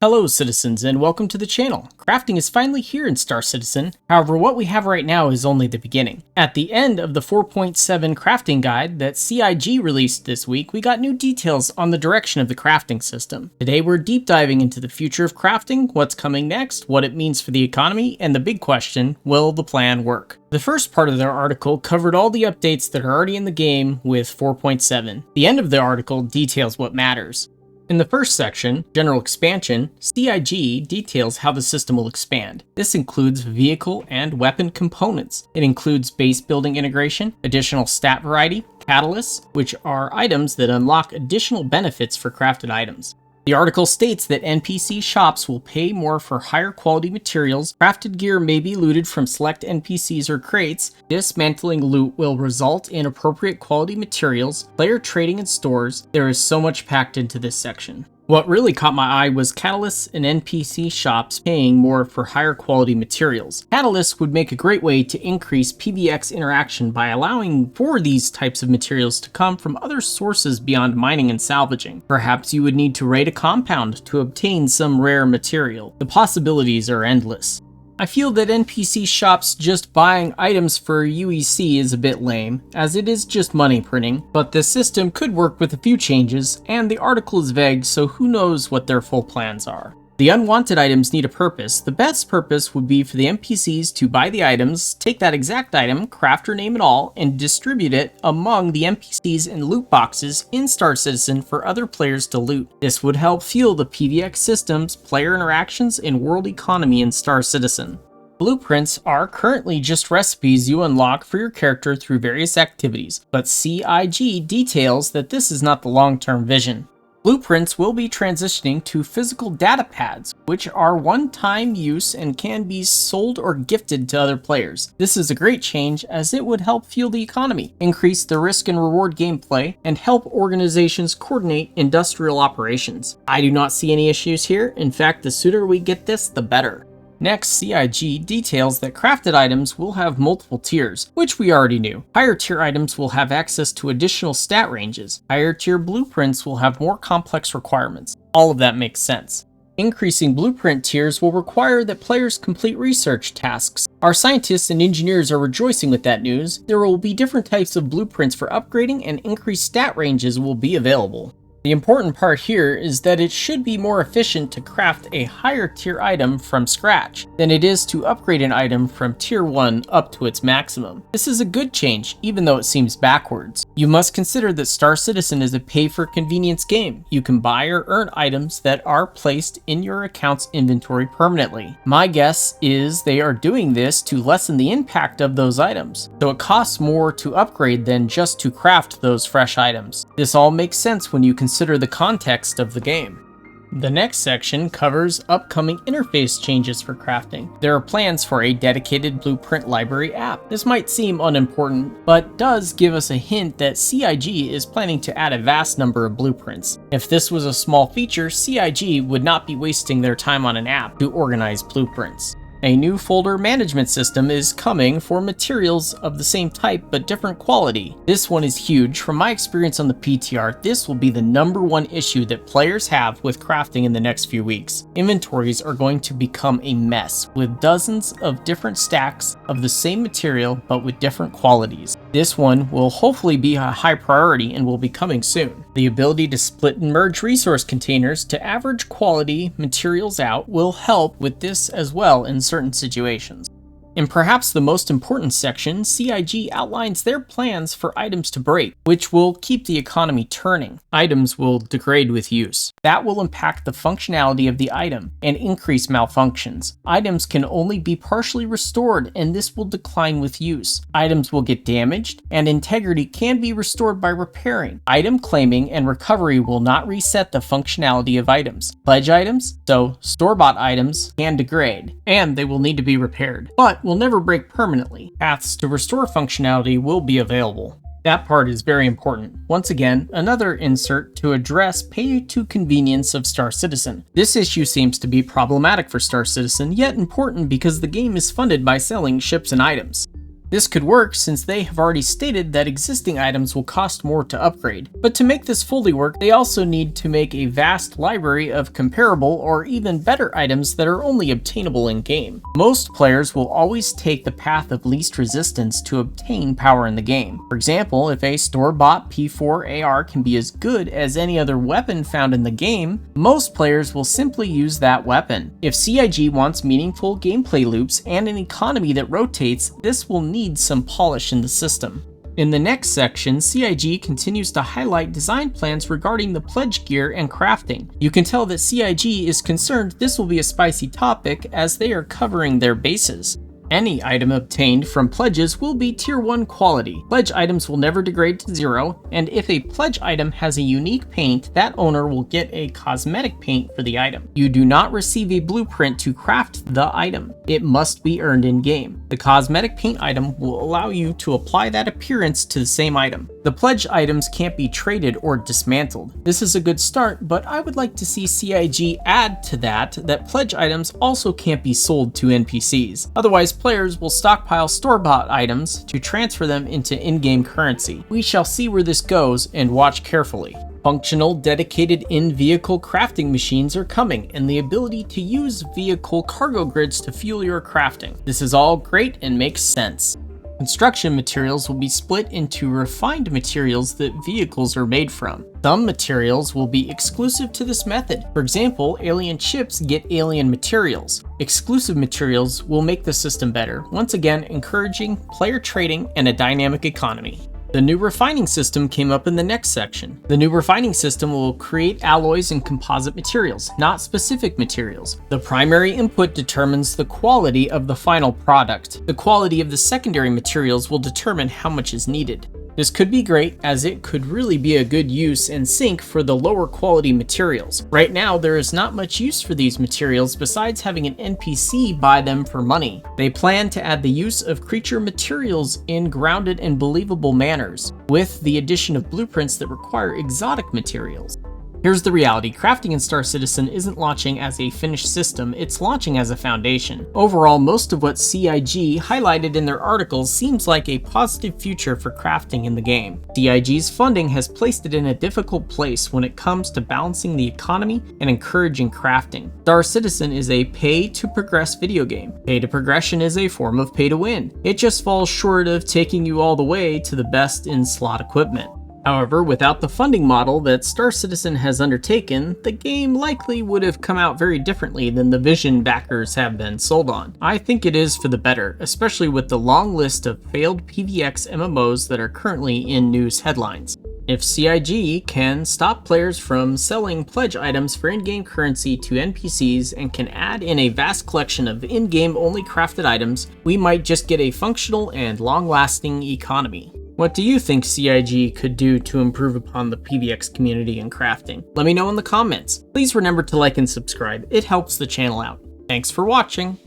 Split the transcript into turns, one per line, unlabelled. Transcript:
Hello citizens and welcome to the channel. Crafting is finally here in Star Citizen, however what we have right now is only the beginning. At the end of the 4.7 crafting guide that CIG released this week, we got new details on the direction of the crafting system. Today we're deep diving into the future of crafting, what's coming next, what it means for the economy, and the big question, will the plan work? The first part of their article covered all the updates that are already in the game with 4.7. The end of the article details what matters. In the first section, General Expansion, CIG details how the system will expand. This includes vehicle and weapon components. It includes base building integration, additional stat variety, catalysts, which are items that unlock additional benefits for crafted items. The article states that NPC shops will pay more for higher quality materials, crafted gear may be looted from select NPCs or crates, dismantling loot will result in appropriate quality materials, player trading in stores. There is so much packed into this section. What really caught my eye was catalysts and NPC shops paying more for higher quality materials. Catalysts would make a great way to increase PvX interaction by allowing for these types of materials to come from other sources beyond mining and salvaging. Perhaps you would need to raid a compound to obtain some rare material. The possibilities are endless. I feel that NPC shops just buying items for UEC is a bit lame, as it is just money printing, but the system could work with a few changes, and the article is vague, so who knows what their full plans are. The unwanted items need a purpose. The best purpose would be for the NPCs to buy the items, take that exact item, craft or name it all, and distribute it among the NPCs in loot boxes in Star Citizen for other players to loot. This would help fuel the PvX systems, player interactions, and world economy in Star Citizen. Blueprints are currently just recipes you unlock for your character through various activities, but CIG details that this is not the long-term vision. Blueprints will be transitioning to physical data pads, which are one-time use and can be sold or gifted to other players. This is a great change as it would help fuel the economy, increase the risk and reward gameplay, and help organizations coordinate industrial operations. I do not see any issues here. In fact, the sooner we get this, the better. Next, CIG details that crafted items will have multiple tiers, which we already knew. Higher tier items will have access to additional stat ranges. Higher tier blueprints will have more complex requirements. All of that makes sense. Increasing blueprint tiers will require that players complete research tasks. Our scientists and engineers are rejoicing with that news. There will be different types of blueprints for upgrading, and increased stat ranges will be available. The important part here is that it should be more efficient to craft a higher tier item from scratch than it is to upgrade an item from tier 1 up to its maximum. This is a good change, even though it seems backwards. You must consider that Star Citizen is a pay-for-convenience game. You can buy or earn items that are placed in your account's inventory permanently. My guess is they are doing this to lessen the impact of those items, so it costs more to upgrade than just to craft those fresh items. This all makes sense when you consider the context of the game. The next section covers upcoming interface changes for crafting. There are plans for a dedicated blueprint library app. This might seem unimportant, but does give us a hint that CIG is planning to add a vast number of blueprints. If this was a small feature, CIG would not be wasting their time on an app to organize blueprints. A new folder management system is coming for materials of the same type but different quality. This one is huge. From my experience on the PTR, this will be the #1 issue that players have with crafting in the next few weeks. Inventories are going to become a mess with dozens of different stacks of the same material but with different qualities. This one will hopefully be a high priority and will be coming soon. The ability to split and merge resource containers to average quality materials out will help with this as well in certain situations. In perhaps the most important section, CIG outlines their plans for items to break, which will keep the economy turning. Items will degrade with use. That will impact the functionality of the item and increase malfunctions. Items can only be partially restored, and this will decline with use. Items will get damaged, and integrity can be restored by repairing. Item claiming and recovery will not reset the functionality of items. Pledge items, so store-bought items, can degrade, and they will need to be repaired, but will never break permanently. Paths to restore functionality will be available. That part is very important. Once again, another insert to address pay-to-convenience of Star Citizen. This issue seems to be problematic for Star Citizen, yet important because the game is funded by selling ships and items. This could work since they have already stated that existing items will cost more to upgrade. But to make this fully work, they also need to make a vast library of comparable or even better items that are only obtainable in-game. Most players will always take the path of least resistance to obtain power in the game. For example, if a store-bought P4 AR can be as good as any other weapon found in the game, most players will simply use that weapon. If CIG wants meaningful gameplay loops and an economy that rotates, this will need some polish in the system. In the next section, CIG continues to highlight design plans regarding the pledge gear and crafting. You can tell that CIG is concerned this will be a spicy topic as they are covering their bases. Any item obtained from pledges will be tier 1 quality. Pledge items will never degrade to 0, and if a pledge item has a unique paint, that owner will get a cosmetic paint for the item. You do not receive a blueprint to craft the item. It must be earned in-game. The cosmetic paint item will allow you to apply that appearance to the same item. The pledge items can't be traded or dismantled. This is a good start, but I would like to see CIG add to that pledge items also can't be sold to NPCs. Otherwise, players will stockpile store-bought items to transfer them into in-game currency. We shall see where this goes and watch carefully. Functional, dedicated in-vehicle crafting machines are coming, and the ability to use vehicle cargo grids to fuel your crafting. This is all great and makes sense. Construction materials will be split into refined materials that vehicles are made from. Some materials will be exclusive to this method. For example, alien ships get alien materials. Exclusive materials will make the system better, once again encouraging player trading and a dynamic economy. The new refining system came up in the next section. The new refining system will create alloys and composite materials, not specific materials. The primary input determines the quality of the final product. The quality of the secondary materials will determine how much is needed. This could be great, as it could really be a good use and sink for the lower quality materials. Right now, there is not much use for these materials besides having an NPC buy them for money. They plan to add the use of creature materials in grounded and believable manners, with the addition of blueprints that require exotic materials. Here's the reality, crafting in Star Citizen isn't launching as a finished system, it's launching as a foundation. Overall, most of what CIG highlighted in their articles seems like a positive future for crafting in the game. CIG's funding has placed it in a difficult place when it comes to balancing the economy and encouraging crafting. Star Citizen is a pay-to-progress video game. Pay-to-progression is a form of pay-to-win. It just falls short of taking you all the way to the best in slot equipment. However, without the funding model that Star Citizen has undertaken, the game likely would have come out very differently than the vision backers have been sold on. I think it is for the better, especially with the long list of failed PvX MMOs that are currently in news headlines. If CIG can stop players from selling pledge items for in-game currency to NPCs and can add in a vast collection of in-game only crafted items, we might just get a functional and long-lasting economy. What do you think CIG could do to improve upon the PvX community and crafting? Let me know in the comments. Please remember to like and subscribe, it helps the channel out. Thanks for watching!